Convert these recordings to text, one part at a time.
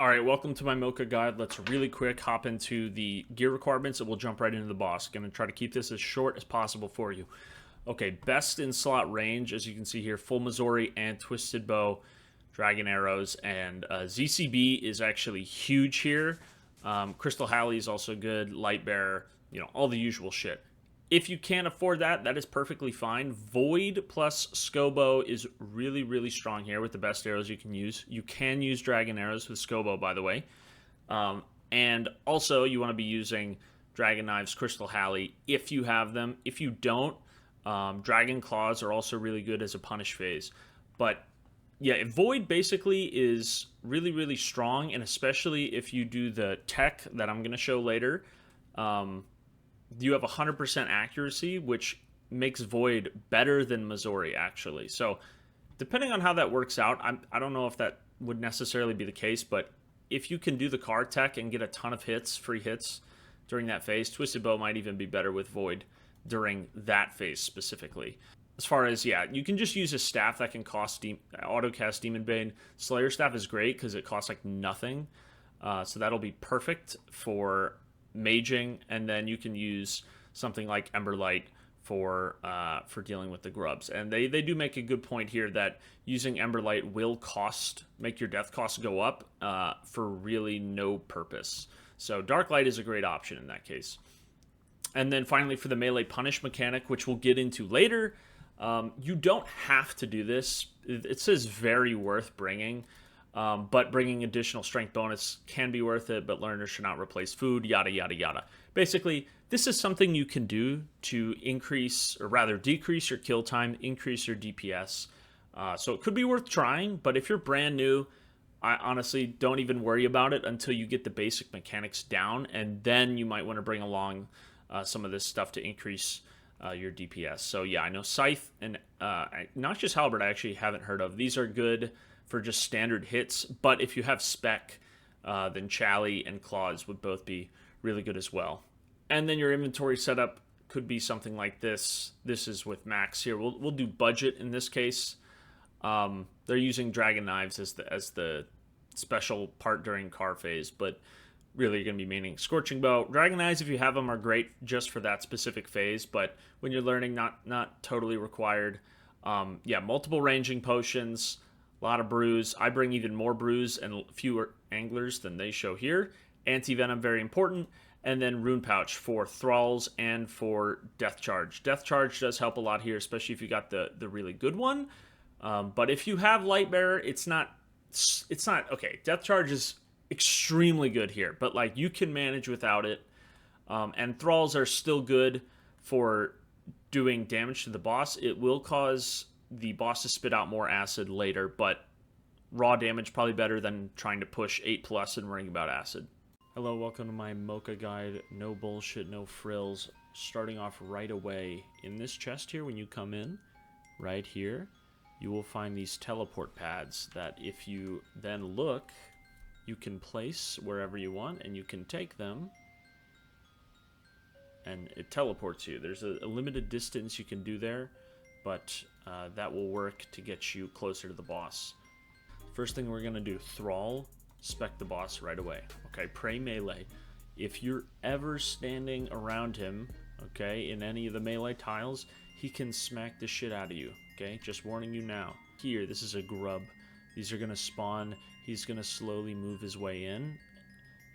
All right, welcome to my Mocha guide. Let's really quick hop into the gear requirements and we'll jump right into the boss. Going to try to keep this as short as possible for you. Okay, best in slot range, as you can see here, full Missouri and twisted bow, dragon arrows, and ZCB is actually huge here. Crystal Halley is also good, light bearer, all the usual shit. If you can't afford that, that is perfectly fine. Void plus Scobo is really, really strong here with the best arrows you can use. You can use dragon arrows with Scobo, by the way. And also, you want to be using dragon knives, Crystal Halley, if you have them. If you don't, dragon claws are also really good as a punish phase. But yeah, Void basically is really, really strong, and especially if you do the tech that I'm going to show later. You have 100% accuracy, which makes Void better than Missouri, actually. So, depending on how that works out, I don't know if that would necessarily be the case, but if you can do the card tech and get a ton of hits, free hits, during that phase, Twisted Bow might even be better with Void during that phase specifically. As far as, yeah, you can just use a staff that can cost auto-cast Demon Bane. Slayer Staff is great because it costs like nothing. So that'll be perfect for maging, and then you can use something like Emberlight for dealing with the grubs. And they do make a good point here that using Emberlight will make your death cost go up for really no purpose. So Dark Light is a great option in that case. And then finally for the melee punish mechanic, which we'll get into later, you don't have to do this. It says very worth bringing. But bringing additional strength bonus can be worth it, but learners should not replace food, yada, yada, yada. Basically, this is something you can do to increase, or rather decrease your kill time, increase your DPS. So it could be worth trying, but if you're brand new, I honestly don't even worry about it until you get the basic mechanics down, and then you might want to bring along some of this stuff to increase your DPS. So yeah, I know Scythe and not just Halberd I actually haven't heard of. These are good for just standard hits, but if you have spec, then Chally and Claws would both be really good as well. And then your inventory setup could be something like this. This is with Max here. We'll do budget in this case. They're using dragon knives as the special part during car phase, but really you're going to be meaning Scorching Bow. Dragon knives, if you have them, are great just for that specific phase, but when you're learning, not totally required. Yeah, multiple ranging potions, a lot of brews. I bring even more brews and fewer anglers than they show here. Anti-venom, very important. And then rune pouch for thralls and for death charge. Death charge does help a lot here, especially if you got the really good one. But if you have light bearer, it's not okay. Death charge is extremely good here, but like you can manage without it. And thralls are still good for doing damage to the boss. It will cause the boss to spit out more acid later, but raw damage probably better than trying to push 8+ and worrying about acid. Hello, welcome to my Mocha guide. No bullshit, no frills. Starting off right away in this chest here, when you come in, right here, you will find these teleport pads that if you then look, you can place wherever you want, and you can take them, and it teleports you. There's a limited distance you can do there, but that will work to get you closer to the boss. First thing we're going to do, Thrall, spec the boss right away. Okay, Prey melee. If you're ever standing around him, okay, in any of the melee tiles, he can smack the shit out of you, okay? Just warning you now. Here, this is a grub. These are going to spawn. He's going to slowly move his way in.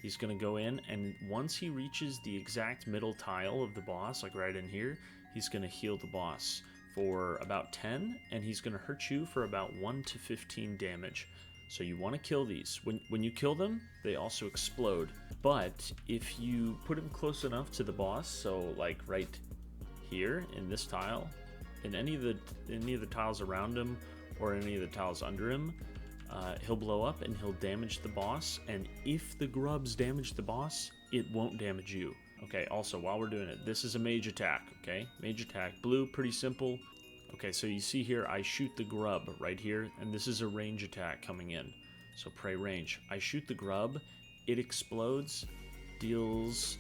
He's going to go in, and once he reaches the exact middle tile of the boss, like right in here, he's going to heal the boss for about 10, and he's going to hurt you for about 1 to 15 damage. So you want to kill these. When you kill them, they also explode. But if you put him close enough to the boss, so like right here in this tile, in any of the tiles around him or any of the tiles under him, he'll blow up and he'll damage the boss. And if the grubs damage the boss, it won't damage you. Okay, also, while we're doing it, this is a mage attack, okay? Mage attack, blue, pretty simple. Okay, so you see here, I shoot the grub right here, and this is a range attack coming in. So Prey range. I shoot the grub, it explodes, deals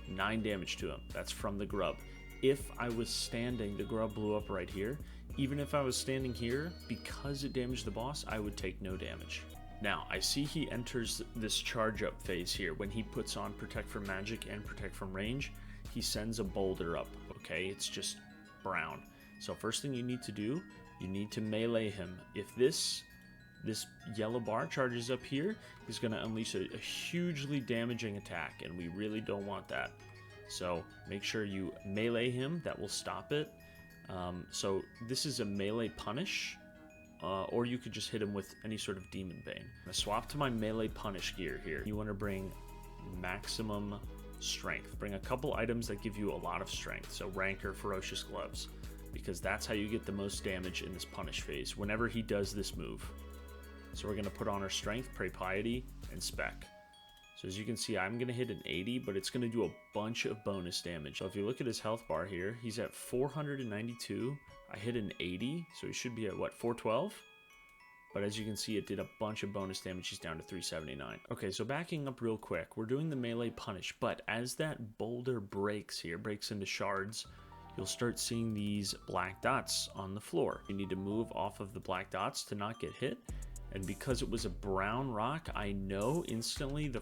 9 damage to him. That's from the grub. If I was standing, the grub blew up right here. Even if I was standing here, because it damaged the boss, I would take no damage. Now, I see he enters this charge up phase here. When he puts on Protect from Magic and Protect from Range, he sends a Boulder up, okay? It's just brown. So first thing you need to do, you need to melee him. If this yellow bar charges up here, he's going to unleash a hugely damaging attack, and we really don't want that. So make sure you melee him. That will stop it. So this is a melee punish, or you could just hit him with any sort of Demon Bane. I'm going to swap to my melee punish gear here. You want to bring maximum strength. Bring a couple items that give you a lot of strength. So Rancor, Ferocious Gloves, because that's how you get the most damage in this punish phase whenever he does this move. So we're going to put on our strength, Pray Piety, and Spec. So as you can see, I'm going to hit an 80, but it's going to do a bunch of bonus damage. So if you look at his health bar here, he's at 492. I hit an 80, so he should be at, what, 412? But as you can see, it did a bunch of bonus damage. He's down to 379. Okay, so backing up real quick, we're doing the melee punish, but as that boulder breaks into shards, you'll start seeing these black dots on the floor. You need to move off of the black dots to not get hit. And because it was a brown rock, I know instantly the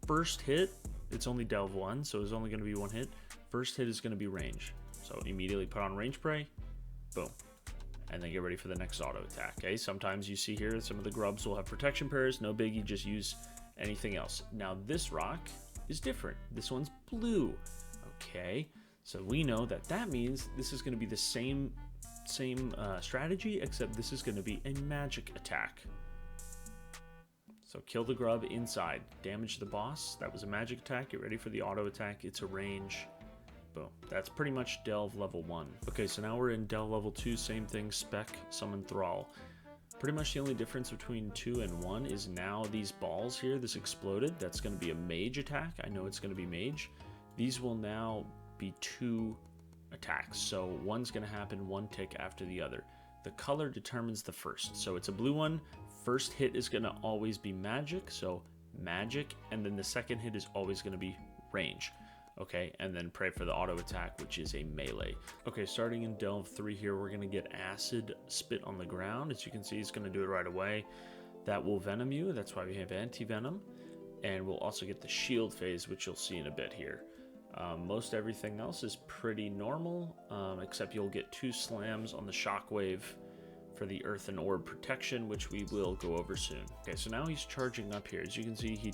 first hit, it's only Delve 1, so it's only going to be one hit. First hit is going to be range. So immediately put on range spray, boom. And then get ready for the next auto attack, okay? Sometimes you see here, some of the grubs will have protection pairs, no biggie, just use anything else. Now this rock is different. This one's blue, okay? So we know that means this is going to be the same strategy, except this is going to be a magic attack. So kill the grub inside, damage the boss. That was a magic attack. Get ready for the auto attack. It's a range. Boom. That's pretty much Delve level 1. Okay, so now we're in Delve level 2. Same thing, Spec, Summon Thrall. Pretty much the only difference between 2 and 1 is now these balls here, this exploded. That's going to be a mage attack. I know it's going to be mage. These will now be 2 attacks. So one's going to happen one tick after the other. The color determines the first. So it's a blue one. First hit is going to always be magic. So magic. And then the second hit is always going to be range. Okay, and then pray for the auto attack, which is a melee. Okay, starting in Delve 3 here, we're going to get Acid Spit on the ground. As you can see, he's going to do it right away. That will Venom you. That's why we have Anti-Venom. And we'll also get the Shield phase, which you'll see in a bit here. Most everything else is pretty normal, except you'll get 2 slams on the Shockwave for the Earth and Orb protection, which we will go over soon. Okay, so now he's charging up here. As you can see, he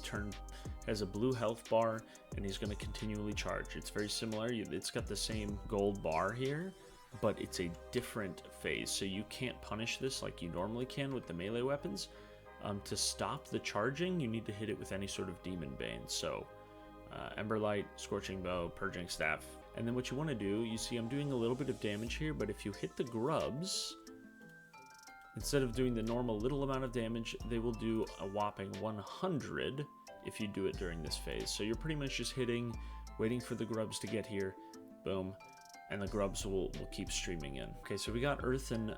has a blue health bar, and he's going to continually charge. It's very similar. It's got the same gold bar here, but it's a different phase, so you can't punish this like you normally can with the melee weapons. To stop the charging, you need to hit it with any sort of Demon Bane. So Emberlight, Scorching Bow, Purging Staff. And then what you want to do, you see I'm doing a little bit of damage here, but if you hit the grubs, instead of doing the normal little amount of damage, they will do a whopping 100 if you do it during this phase. So you're pretty much just hitting, waiting for the grubs to get here, boom, and the grubs will keep streaming in. Okay, so we got Earth and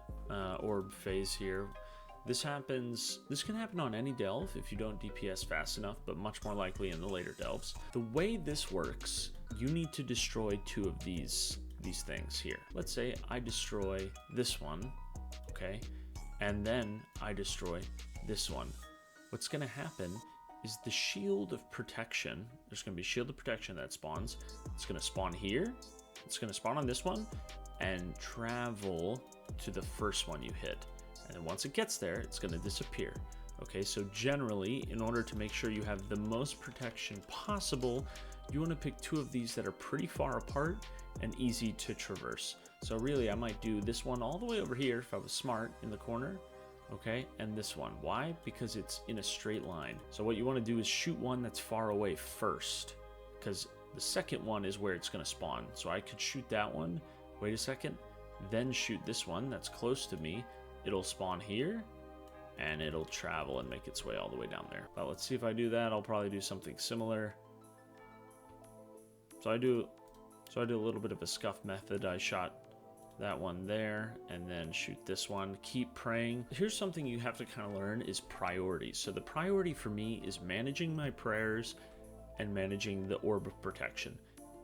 Orb phase here. This can happen on any delve if you don't DPS fast enough, but much more likely in the later delves. The way this works, you need to destroy 2 of these things here. Let's say I destroy this one, okay, and then I destroy this one. What's going to happen is the Shield of Protection, there's going to be Shield of Protection that spawns. It's going to spawn here, it's going to spawn on this one, and travel to the first one you hit. And then once it gets there, it's going to disappear. Okay, so generally, in order to make sure you have the most protection possible, you want to pick 2 of these that are pretty far apart and easy to traverse. So really, I might do this one all the way over here, if I was smart, in the corner, okay, and this one. Why? Because it's in a straight line. So what you want to do is shoot one that's far away first, because the second one is where it's going to spawn. So I could shoot that one, wait a second, then shoot this one that's close to me. It'll spawn here, and it'll travel and make its way all the way down there. But let's see if I do that. I'll probably do something similar. So I do a little bit of a scuff method. I shot that one there, and then shoot this one. Keep praying. Here's something you have to kind of learn is priorities. So the priority for me is managing my prayers and managing the Orb of Protection.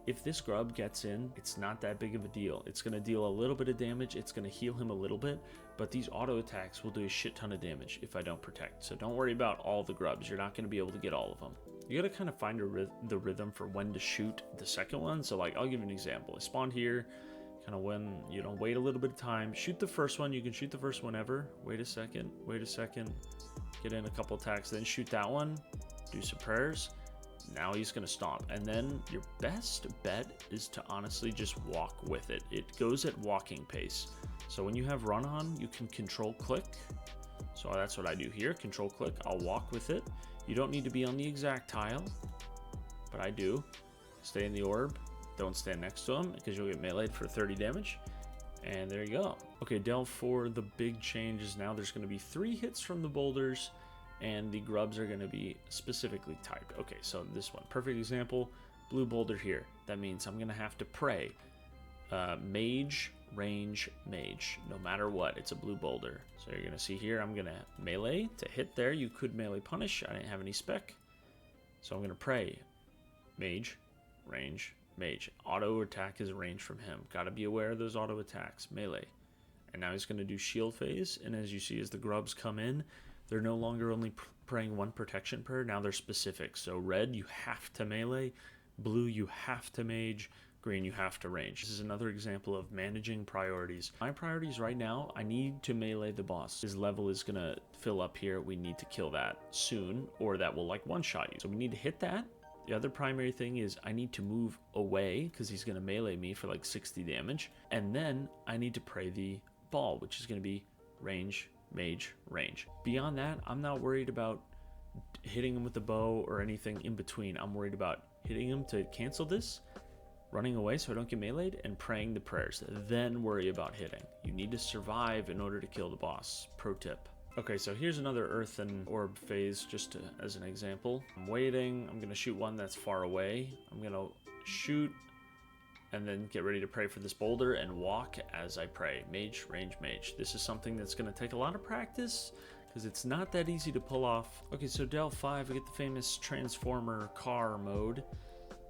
If this grub gets in, it's not that big of a deal. It's going to deal a little bit of damage. It's going to heal him a little bit, but these auto attacks will do a shit ton of damage if I don't protect. So don't worry about all the grubs. You're not going to be able to get all of them. You got to kind of find the rhythm for when to shoot the second one. So like, I'll give you an example. I spawned here, kind of when, you know, wait a little bit of time. Shoot the first one. You can shoot the first one whenever. Wait a second. Get in a couple attacks. Then shoot that one. Do some prayers. Now he's going to stomp. And then your best bet is to honestly just walk with it. It goes at walking pace. So when you have run on, you can control click. So that's what I do here. Control click. I'll walk with it. You don't need to be on the exact tile, but I do. Stay in the orb. Don't stand next to him because you'll get meleeed for 30 damage. And there you go. Okay, delve for the big changes now. There's going to be 3 hits from the boulders, and the grubs are going to be specifically typed. Okay, so this one, perfect example, blue boulder here. That means I'm going to have to pray mage, range, mage. No matter what, it's a blue boulder. So you're going to see here, I'm going to melee to hit there. You could melee punish. I didn't have any spec. So I'm going to pray mage, range, mage. Auto attack is range from him. Got to be aware of those auto attacks. Melee. And now he's going to do shield phase. And as you see, as the grubs come in, they're no longer only praying one protection prayer. Now they're specific. So red, you have to melee. Blue, you have to mage. Green, you have to range. This is another example of managing priorities. My priorities right now, I need to melee the boss. His level is going to fill up here. We need to kill that soon, or that will like one-shot you. So we need to hit that. The other primary thing is I need to move away because he's going to melee me for like 60 damage. And then I need to pray the ball, which is going to be range, mage, range. Beyond that, I'm not worried about hitting him with the bow or anything in between. I'm worried about hitting him to cancel this, running away so I don't get meleeed, and praying the prayers. Then worry about hitting. You need to survive in order to kill the boss. Pro tip. Okay, so here's another earth and orb phase just as an example. I'm waiting. I'm going to shoot one that's far away. I'm going to shoot and then get ready to pray for this boulder and walk as I pray. Mage, range, mage. This is something that's going to take a lot of practice because it's not that easy to pull off. Okay, so Delve 5, we get the famous transformer car mode.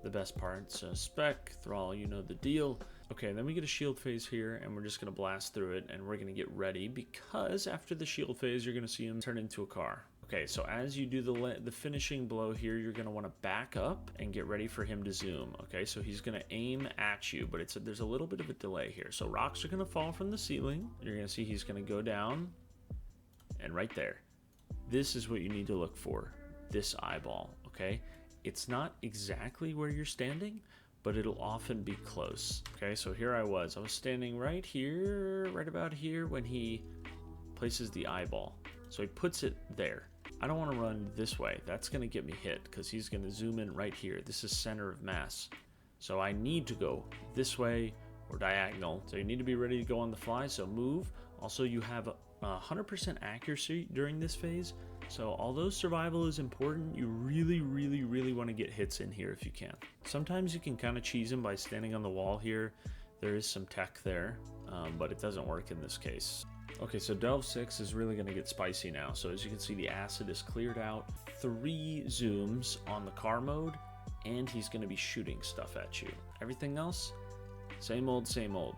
The best part, so spec, thrall, you know the deal. Okay, then we get a shield phase here, and we're just going to blast through it, and we're going to get ready, because after the shield phase, you're going to see him turn into a car. Okay, so as you do the finishing blow here, you're going to want to back up and get ready for him to zoom. Okay, so he's going to aim at you, but there's a little bit of a delay here. So rocks are going to fall from the ceiling. You're going to see he's going to go down, and right there. This is what you need to look for, this eyeball, okay? It's not exactly where you're standing, but it'll often be close. Okay, so here I was standing right here, right about here when he places the eyeball. So he puts it there. I don't want to run this way. That's going to get me hit because he's going to zoom in right here. This is center of mass. So I need to go this way or diagonal. So you need to be ready to go on the fly. So move. Also, you have 100% accuracy during this phase. So although survival is important, you really, really, really want to get hits in here if you can. Sometimes you can kind of cheese him by standing on the wall here. There is some tech there, but it doesn't work in this case. Okay, so Delve 6 is really going to get spicy now. So as you can see, the acid is cleared out. 3 zooms on the car mode, and he's going to be shooting stuff at you. Everything else, same old,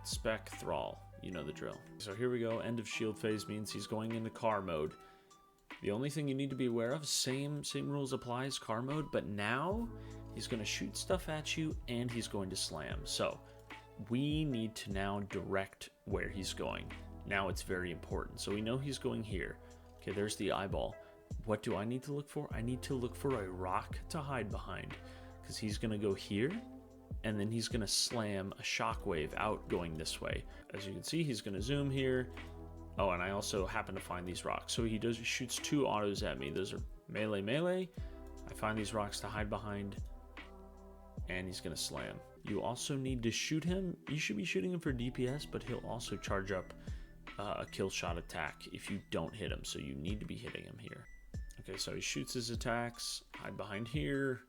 spec, thrall. You know the drill. So here we go. End of shield phase means he's going into car mode. The only thing you need to be aware of, same rules applies, car mode, but now he's going to shoot stuff at you and he's going to slam. So we need to now direct where he's going. Now it's very important. So we know he's going here. Okay, there's the eyeball. What do I need to look for? I need to look for a rock to hide behind because he's going to go here and then he's going to slam a shockwave out going this way. As you can see, he's going to zoom here. Oh, and I also happen to find these rocks. So he shoots 2 autos at me. Those are melee. I find these rocks to hide behind, and he's going to slam. You also need to shoot him. You should be shooting him for DPS, but he'll also charge up a kill shot attack if you don't hit him. So you need to be hitting him here. Okay, so he shoots his attacks, hide behind here.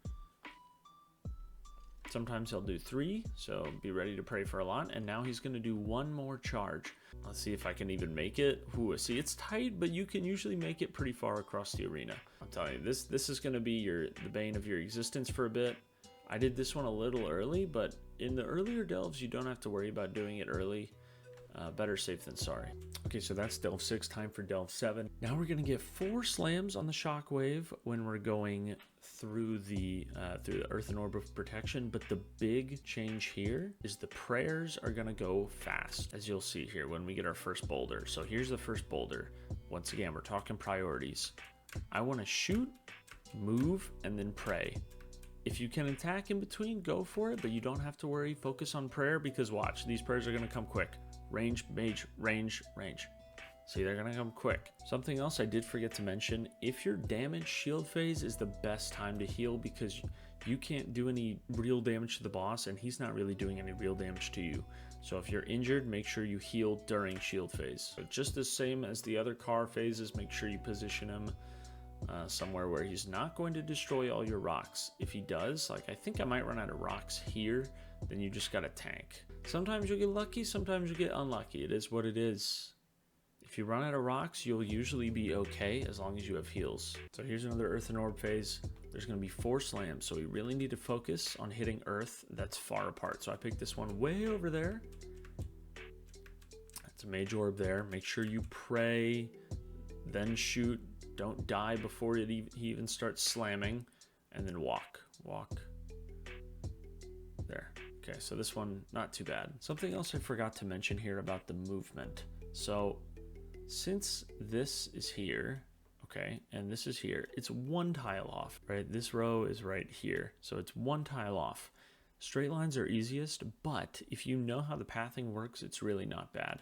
Sometimes he'll do 3, so be ready to pray for a lot. And now he's going to do 1 more charge. Let's see if I can even make it. Ooh, see, it's tight, but you can usually make it pretty far across the arena. I'm telling you, this is going to be the bane of your existence for a bit. I did this one a little early, but in the earlier delves, you don't have to worry about doing it early. Better safe than sorry. Okay, so that's delve 6, time for delve 7. Now we're gonna get 4 slams on the shockwave when we're going through the earthen orb of protection, but the big change here is the prayers are gonna go fast, as you'll see here when we get our first boulder. So here's the first boulder. Once again, we're talking priorities. I wanna shoot, move, and then pray. If you can attack in between, go for it, but you don't have to worry. Focus on prayer, because watch, these prayers are gonna come quick. Range, mage, range, range. See, they're gonna come quick. Something else I did forget to mention, if your damage shield phase is the best time to heal, because you can't do any real damage to the boss and he's not really doing any real damage to you. So if you're injured, make sure you heal during shield phase. So just the same as the other car phases, make sure you position him somewhere where he's not going to destroy all your rocks. If he does, like I think I might run out of rocks here, then you just gotta tank. Sometimes you'll get lucky, sometimes you'll get unlucky. It is what it is. If you run out of rocks, you'll usually be okay as long as you have heals. So here's another earthen orb phase. There's gonna be 4 slams, so we really need to focus on hitting earth that's far apart. So I picked this one way over there. That's a mage orb there. Make sure you pray, then shoot. Don't die before he even starts slamming, and then walk. There. Okay, so this one, not too bad. Something else I forgot to mention here about the movement. So since this is here, okay, and this is here, it's 1 tile off, right? This row is right here, so it's 1 tile off. Straight lines are easiest, but if you know how the pathing works, it's really not bad.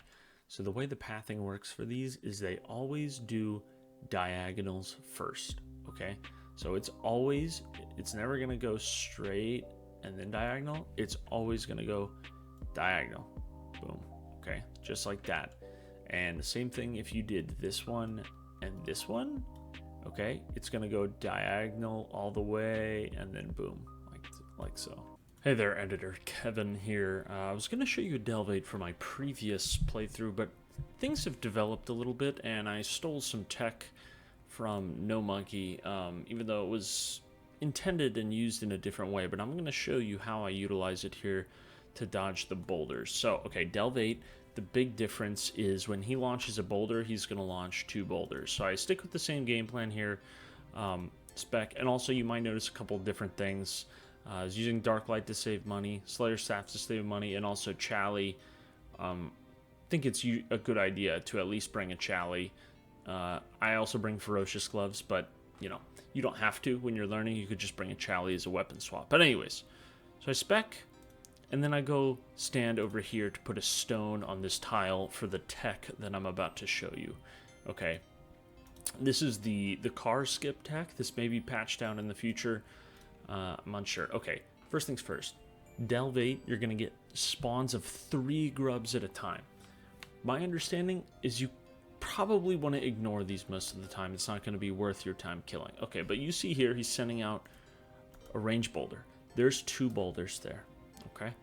So the way the pathing works for these is they always do diagonals first, okay? So it's never gonna go straight and then diagonal. It's always gonna go diagonal. Boom. Okay, just like that. And the same thing if you did this one and this one, okay? It's gonna go diagonal all the way and then boom, like so. Hey there, editor, Kevin here. I was gonna show you a delve 8 for my previous playthrough, but things have developed a little bit and I stole some tech from No Monkey, even though it was intended and used in a different way, but I'm going to show you how I utilize it here to dodge the boulders. So, okay, delve 8, the big difference is when he launches a boulder, he's going to launch 2 boulders. So I stick with the same game plan here, spec, and also you might notice a couple different things. I was using Dark Light to save money, Slayer Staff to save money, and also Chally. I think it's a good idea to at least bring a Chally. I also bring Ferocious Gloves, but you know, you don't have to when you're learning. You could just bring a Chally as a weapon swap. But anyways, so I spec, and then I go stand over here to put a stone on this tile for the tech that I'm about to show you. Okay, this is the car skip tech. This may be patched down in the future. I'm unsure. Okay, first things first. Delve 8, you're going to get spawns of 3 grubs at a time. My understanding is you probably want to ignore these most of the time. It's not going to be worth your time killing. Okay, but you see here, he's sending out a range boulder. There's 2 boulders there, okay?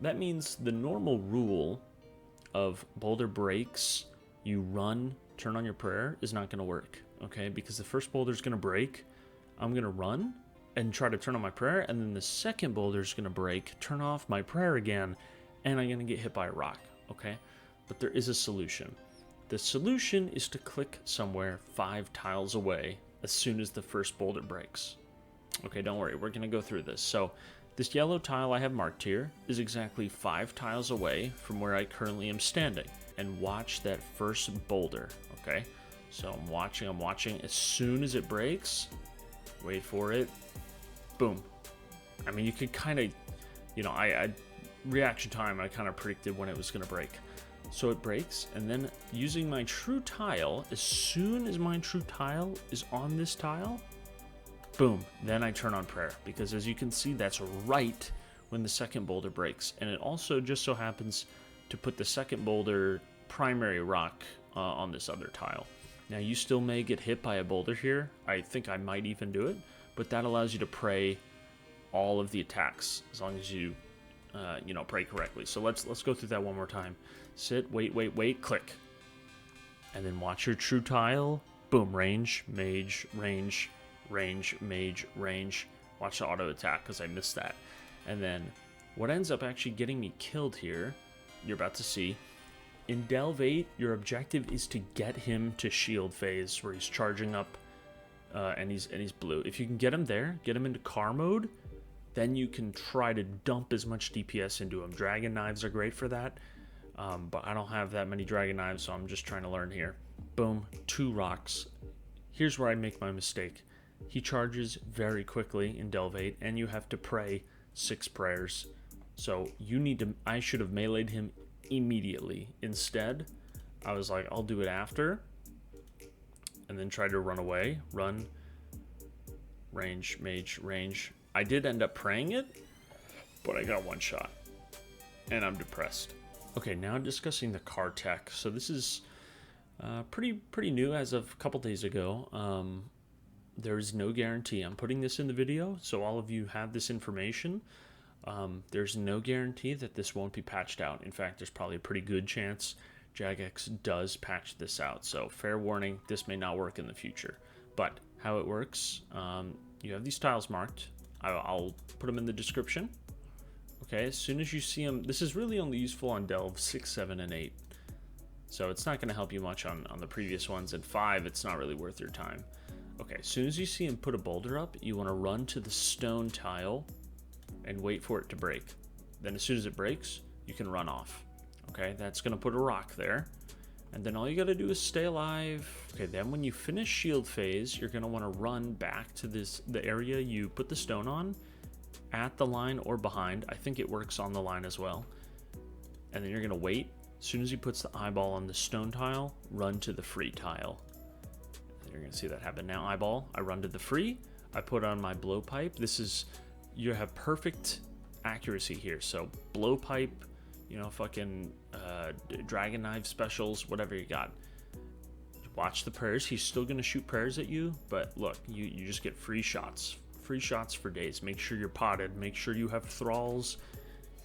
That means the normal rule of boulder breaks, you run, turn on your prayer, is not going to work, okay? Because the first boulder is going to break, I'm going to run and try to turn on my prayer, and then the second boulder is going to break, turn off my prayer again, and I'm going to get hit by a rock, okay? But there is a solution. The solution is to click somewhere 5 tiles away as soon as the first boulder breaks. Okay, don't worry, we're going to go through this. So this yellow tile I have marked here is exactly 5 tiles away from where I currently am standing. And watch that first boulder, okay? So I'm watching. As soon as it breaks, wait for it, boom. I mean, you could kind of, you know, reaction time, I kind of predicted when it was going to break. So it breaks, and then using my true tile, as soon as my true tile is on this tile, boom, then I turn on prayer, because as you can see, that's right when the second boulder breaks. And it also just so happens to put the second boulder primary rock on this other tile. Now you still may get hit by a boulder here. I think I might even do it, but that allows you to pray all of the attacks as long as you you know, pray correctly. So let's go through that one more time. Sit, wait, click. And then watch your true tile. Boom, range, mage, range, range, mage, range, Watch the auto attack because I missed that. And then what ends up actually getting me killed here, you're about to see. In Delve 8, your objective is to get him to shield phase where he's charging up and he's blue. If you can get him there, get him into car mode, then you can try to dump as much DPS into him. Dragon knives are great for that, but I don't have that many dragon knives, so I'm just trying to learn here. Boom, 2 rocks. Here's where I make my mistake. He charges very quickly in Delve 8, and you have to pray 6 prayers. So you need to, I should have meleeed him immediately. Instead, I was like, I'll do it after, and then try to run away. Run, range, mage, range. I did end up praying it, but I got 1 shot, and I'm depressed. Okay, now discussing the car tech. So this is pretty new as of a couple days ago. There's no guarantee. I'm putting this in the video, so all of you have this information. There's no guarantee that this won't be patched out. In fact, there's probably a pretty good chance Jagex does patch this out. So fair warning, this may not work in the future. But how it works, you have these tiles marked. I'll put them in the description. Okay, as soon as you see them, this is really only useful on Delve 6, 7, and 8. So it's not going to help you much on the previous ones. And 5, it's not really worth your time. Okay, as soon as you see him put a boulder up, you want to run to the stone tile and wait for it to break. Then as soon as it breaks, you can run off. Okay, that's going to put a rock there. And then all you got to do is stay alive. Okay, then when you finish shield phase, you're going to want to run back to the area you put the stone on, at the line or behind. I think it works on the line as well. And then you're going to wait. As soon as he puts the eyeball on the stone tile, run to the free tile. You're going to see that happen now. Eyeball, I run to the free. I put on my blowpipe. This is, you have perfect accuracy here. So blowpipe, you know, fucking dragon knife specials, whatever you got. Watch the prayers. He's still going to shoot prayers at you, but look, you just get free shots. Free shots for days. Make sure you're potted. Make sure you have thralls,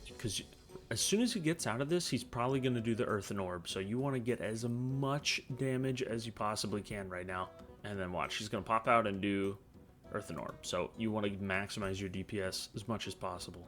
because as soon as he gets out of this, he's probably going to do the earthen orb. So you want to get as much damage as you possibly can right now. And then watch, he's going to pop out and do earthen orb. So you want to maximize your DPS as much as possible.